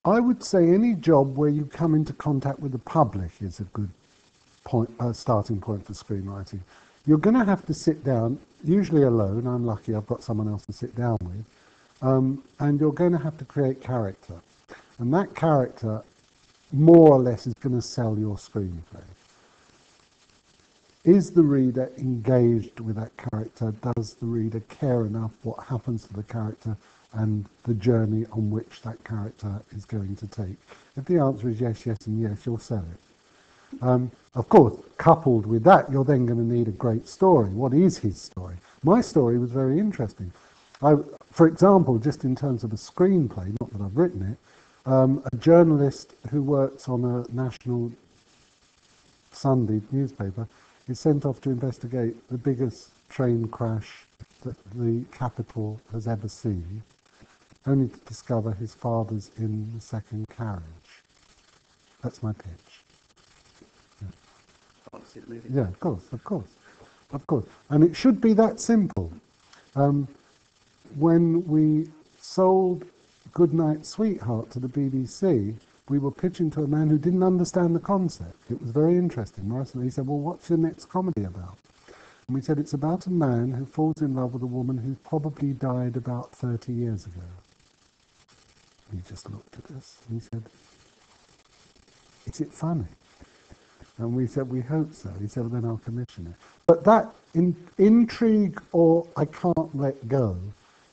I would say any job where you come into contact with the public is a good point, starting point for screenwriting. You're going to have to sit down, usually alone. I'm lucky I've got someone else to sit down with. And you're going to have to create character. And that character, more or less, is going to sell your screenplay. Is the reader engaged with that character? Does the reader care enough what happens to the character and the journey on which that character is going to take? If the answer is yes, yes, and yes, you'll sell it. Of course, coupled with that, you're then going to need a great story. What is his story? My story was very interesting. For example, just in terms of a screenplay, not that I've written it, a journalist who works on a national Sunday newspaper is sent off to investigate the biggest train crash that the capital has ever seen, only to discover his father's in the second carriage. That's my pitch. Yeah, yeah, of course. And it should be that simple. When we sold Goodnight Sweetheart to the BBC, we were pitching to a man who didn't understand the concept. It was very interesting. Morrison, he said, well, what's your next comedy about? And we said, it's about a man who falls in love with a woman who probably died about 30 years ago. And he just looked at us and he said, is it funny? And we said, we hope so. He said, well, then I'll commission it. But that intrigue or I can't let go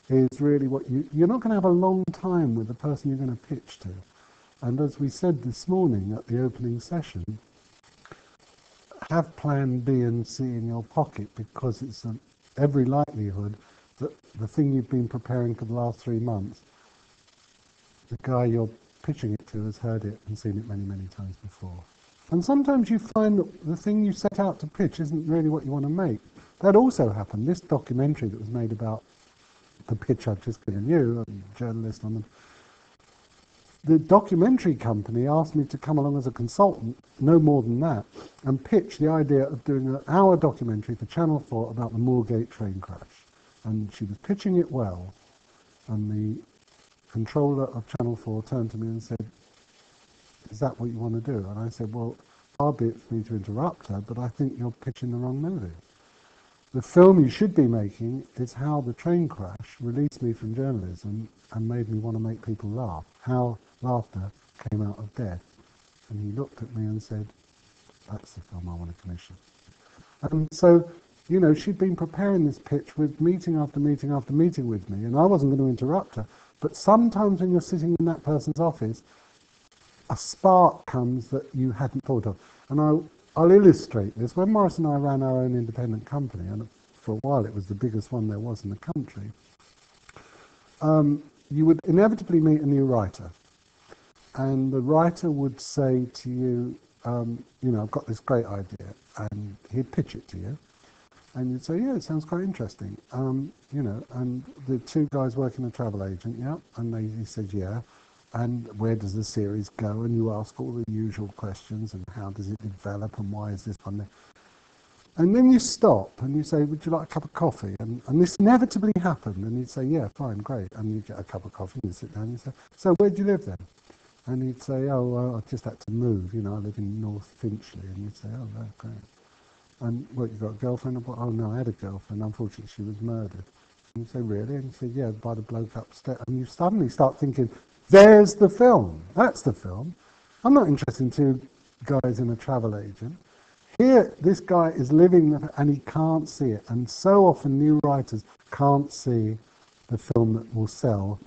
is really what you're not going to have a long time with the person you're going to pitch to. And as we said this morning at the opening session, have plan B and C in your pocket, because it's every likelihood that the thing you've been preparing for the last 3 months, the guy you're pitching it to has heard it and seen it many, many times before. And sometimes you find that the thing you set out to pitch isn't really what you want to make. That also happened. This documentary that was made about the pitch I've just given you, a journalist on the documentary company asked me to come along as a consultant, no more than that, and pitch the idea of doing an hour documentary for Channel 4 about the Moorgate train crash. And she was pitching it well, and the controller of Channel 4 turned to me and said, is that what you want to do? And I said, well, far be it for me to interrupt her, but I think you're pitching the wrong movie. The film you should be making is how the train crash released me from journalism and made me want to make people laugh. How laughter came out of death. And he looked at me and said, that's the film I want to commission. And so, you know, she'd been preparing this pitch with meeting after meeting after meeting with me, and I wasn't going to interrupt her. But sometimes when you're sitting in that person's office, a spark comes that you hadn't thought of. And I'll illustrate this. When Morris and I ran our own independent company, and for a while it was the biggest one there was in the country, you would inevitably meet a new writer. And the writer would say to you, you know, I've got this great idea. And he'd pitch it to you. And you'd say, yeah, it sounds quite interesting. You know, and the two guys working a travel agent, yeah, and he said, yeah. And where does the series go? And you ask all the usual questions, and how does it develop, and why is this one there? And then you stop and you say, would you like a cup of coffee? And this inevitably happened. And he'd say, yeah, fine, great. And you get a cup of coffee and you sit down and you say, so where do you live then? And he'd say, oh, well, I just had to move. You know, I live in North Finchley. And you'd say, oh, right, great. And what, you got a girlfriend? Oh, no, I had a girlfriend. Unfortunately, she was murdered. And you say, really? And you say, yeah, by the bloke upstairs. And you suddenly start thinking, there's the film. That's the film. I'm not interested in two guys in a travel agent. Here, this guy is living and he can't see it. And so often new writers can't see the film that will sell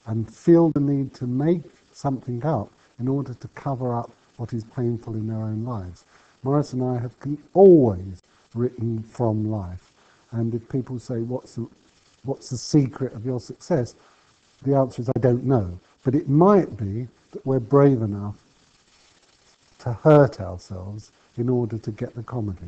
and feel the need to make something up in order to cover up what is painful in their own lives. Morris and I have always written from life. And if people say, what's the secret of your success? The answer is, I don't know. But it might be that we're brave enough to hurt ourselves in order to get the comedy.